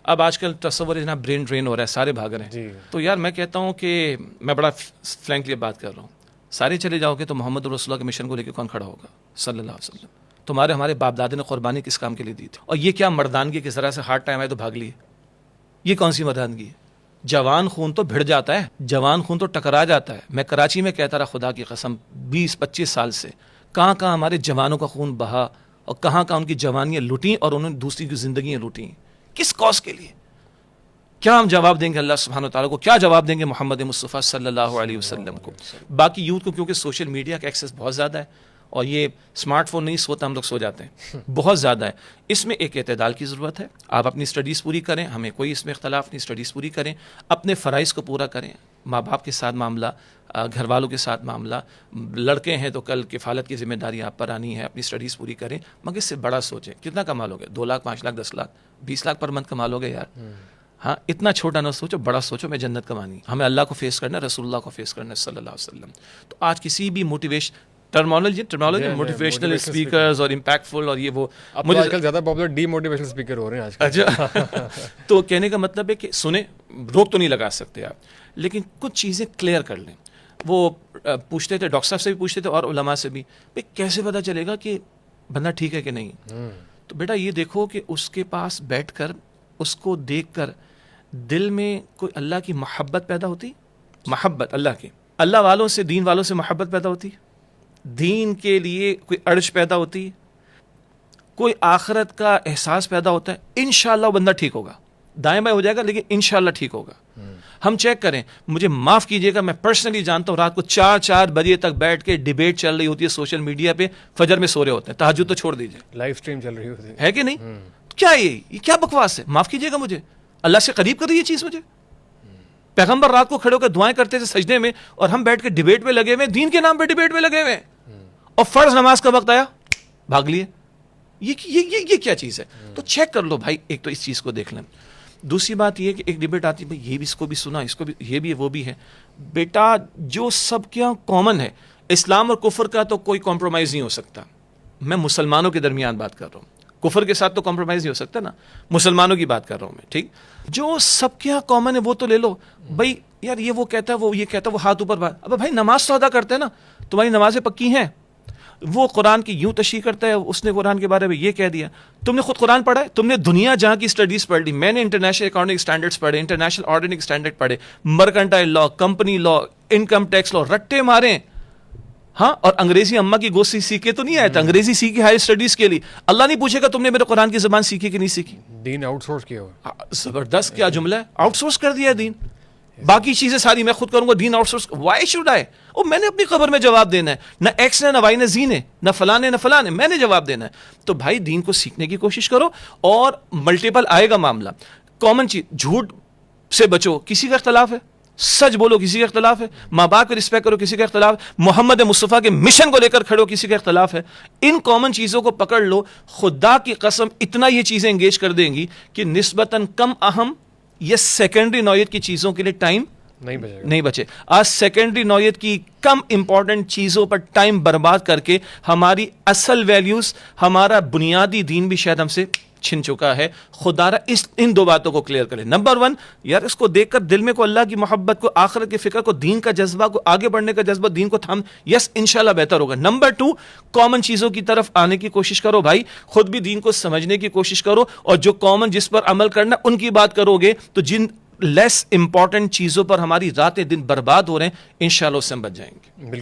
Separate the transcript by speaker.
Speaker 1: اب آج کل تصور ہے نا برین ڈرین ہو رہا ہے, سارے بھاگ رہے ہیں. تو یار میں کہتا ہوں کہ میں بڑا فرینکلی بات کر رہا ہوں, سارے چلے جاؤ گے تو محمد رسول اللہ کے مشن کو لے کے کون کھڑا ہوگا صلی اللہ علیہ وسلم. تمہارے ہمارے باپ دادے نے قربانی کس کام کے لیے دی تھی؟ اور یہ کیا مردانگی کس طرح سے ہارڈ ٹائم ہے تو بھاگ لیے؟ یہ کون سی مردانگی ہے؟ جوان خون تو بھڑ جاتا ہے, جوان خون تو ٹکرا جاتا ہے. میں کراچی میں کہتا رہا خدا کی قسم 20-25 سال سے, کہاں کہاں ہمارے جوانوں کا خون بہا اور کہاں کہاں ان کی جوانیاں لوٹیں اور انہوں نے دوسری کی زندگیاں لوٹیں. کس کاز کے لیے؟ کیا ہم جواب دیں گے اللہ سبحانہ و تعالیٰ کو؟ کیا جواب دیں گے محمد مصطفیٰ صلی اللہ علیہ وسلم کو؟ باقی یوتھ کو کیونکہ سوشل میڈیا کا ایکسیس بہت زیادہ ہے اور یہ اسمارٹ فون نہیں سوتا, ہم لوگ سو جاتے ہیں, بہت زیادہ ہے. اس میں ایک اعتدال کی ضرورت ہے. آپ اپنی اسٹڈیز پوری کریں, ہمیں کوئی اس میں اختلاف نہیں, اسٹڈیز پوری کریں, اپنے فرائض کو پورا کریں. ماں باپ کے ساتھ معاملہ, گھر والوں کے ساتھ معاملہ, لڑکے ہیں تو کل کفالت کی ذمہ داری آپ پر آنی ہے, اپنی اسٹڈیز پوری کریں, مگر اس سے بڑا سوچیں. کتنا کما لو گے؟ 2 لاکھ 5 لاکھ 10 لاکھ 20 لاکھ پر منتھ کما لو گے یار. ہاں, اتنا چھوٹا نہ سوچو, بڑا سوچو. میں جنت کمانی, ہمیں اللہ کو فیس کرنا ہے, رسول اللہ کو فیس کرنا ہے صلی اللہ علیہ وسلم. تو آج کسی بھی موٹیویشن ٹرمینالوجی موٹیویشنل اسپیکرز اور امپیکٹفل اور یہ وہ
Speaker 2: مجھے آج کل زیادہ پاپولر ڈی موٹیویشنل اسپیکر ہو رہے ہیں آج کل.
Speaker 1: اچھا, تو کہنے کا مطلب ہے کہ سنیں, روک تو نہیں لگا سکتے آپ, لیکن کچھ چیزیں کلیئر کر لیں. وہ پوچھتے تھے, ڈاکٹر صاحب سے بھی پوچھتے تھے اور علماء سے بھی, بھائی کیسے پتہ چلے گا کہ بندہ ٹھیک ہے کہ نہیں؟ تو بیٹا یہ دیکھو کہ اس کے پاس بیٹھ کر, اس کو دیکھ کر دل میں کوئی اللہ کی محبت پیدا ہوتی, محبت اللہ کی, اللہ والوں سے, دین والوں سے محبت پیدا ہوتی, دین کے لیے کوئی ارج پیدا ہوتی, کوئی آخرت کا احساس پیدا ہوتا ہے, انشاءاللہ وہ بندہ ٹھیک ہوگا. دائیں بائیں ہو جائے گا لیکن انشاءاللہ ٹھیک ہوگا. ہم چیک کریں, مجھے معاف کیجئے گا, میں پرسنلی جانتا ہوں رات کو 4 بجے تک بیٹھ کے ڈیبیٹ چل رہی ہوتی ہے سوشل میڈیا پہ, فجر میں سو رہے ہوتے ہیں, تہجد تو چھوڑ دیجئے,
Speaker 2: لائیو اسٹریم چل رہی ہوتی
Speaker 1: ہے کہ نہیں؟ کیا یہ کیا بکواس ہے؟ معاف کیجئے گا, مجھے اللہ سے قریب کر رہی ہے یہ چیز. مجھے پیغمبر رات کو کھڑے ہو کر دعائیں کرتے تھے سجدے میں, اور ہم بیٹھ کے ڈیبیٹ میں لگے ہوئے, دین کے نام پہ ڈیبیٹ میں لگے ہوئے, اور فرض نماز کا وقت آیا بھاگ لیے. یہ کیا چیز ہے؟ تو چیک کر لو بھائی. ایک تو اس چیز کو دیکھ لیں. دوسری بات یہ کہ ایک ڈیبیٹ آتی ہے, بھائی یہ بھی اس کو بھی سنا, اس کو بھی, یہ بھی ہے وہ بھی ہے. بیٹا جو سب کیا کامن ہے, اسلام اور کفر کا تو کوئی کمپرومائز نہیں ہو سکتا. میں مسلمانوں کے درمیان بات کر رہا ہوں, کفر کے ساتھ تو کمپرومائز نہیں ہو سکتا نا, مسلمانوں کی بات کر رہا ہوں میں. ٹھیک, جو سب کیا کامن ہے وہ تو لے لو. بھائی یار یہ وہ کہتا ہے, وہ یہ کہتا ہے, وہ ہاتھ اوپر بات. اب بھائی نماز تو ادا کرتے ہیں نا, تمہاری نمازیں پکی ہیں. وہ قرآن کی یوں تشریح کرتا ہے, اس نے قرآن کے بارے میں یہ کہہ دیا. تم نے خود قرآن پڑھا ہے؟ تم نے دنیا جہاں کی اسٹڈیز پڑھ لی. میں نے انٹرنیشنل اکاؤنٹنگ اسٹینڈرڈس پڑھے, انٹرنیشنل آرڈننگ اسٹینڈرڈ پڑھے, مرکنٹائل لا, کمپنی لا, انکم ٹیکس لا, رٹے مارے. ہاں, اور انگریزی اماں کی گوشت سیکھے تو نہیں آیا تھا, انگریزی سیکھی ہائر اسٹڈیز کے لیے. اللہ نہیں پوچھے گا تم نے میرے قرآن کی زبان سیکھی کہ نہیں سیکھی.
Speaker 2: دین آؤٹ سورس کیا ہوا,
Speaker 1: زبردست کیا جملہ ہے, آؤٹ سورس کر دیا ہے دین. باقی چیزیں ساری میں خود کروں گا, then outsource. Why should I? او میں نے اپنی قبر میں جواب دینا ہے, نہ ایکس نے, نہ وائی نے, زی نے, نہ فلاں نے, نہ فلاں نے, میں نے جواب دینا ہے. تو بھائی دین کو سیکھنے کی کوشش کرو, اور ملٹیپل آئے گا معاملہ. کامن چیز, جھوٹ سے بچو, کسی کا اختلاف ہے, سچ بولو, کسی کا اختلاف ہے, ماں باپ کو رسپیکٹ کرو, کسی کا اختلاف, محمد مصطفیٰ کے مشن کو لے کر کھڑو, کسی کا اختلاف ہے. ان کامن چیزوں کو پکڑ لو, خدا کی قسم اتنا یہ چیزیں انگیج کر دیں گی کہ نسبتاً کم اہم یا سیکنڈری نوعیت کی چیزوں کے لیے ٹائم نہیں بچے. آج سیکنڈری نوعیت کی کم امپورٹنٹ چیزوں پر ٹائم برباد کر کے ہماری اصل ویلیوز, ہمارا بنیادی دین بھی شاید ہم سے چھن چکا ہے. خدا را ان 2 باتوں کو کلیئر کریں. نمبر 1, یار اس کو دیکھ کر دل میں کو اللہ کی محبت کو, آخرت کی فکر کو, دین کا جذبہ کو, آگے بڑھنے کا جذبہ, دین کو تھام, یس انشاءاللہ بہتر ہوگا. نمبر 2, کامن چیزوں کی طرف آنے کی کوشش کرو بھائی, خود بھی دین کو سمجھنے کی کوشش کرو, اور جو کامن جس پر عمل کرنا ان کی بات کرو گے تو جن لیس امپورٹنٹ چیزوں پر ہماری راتیں دن برباد ہو رہے ہیں انشاءاللہ اس سے ہم بچ جائیں گے.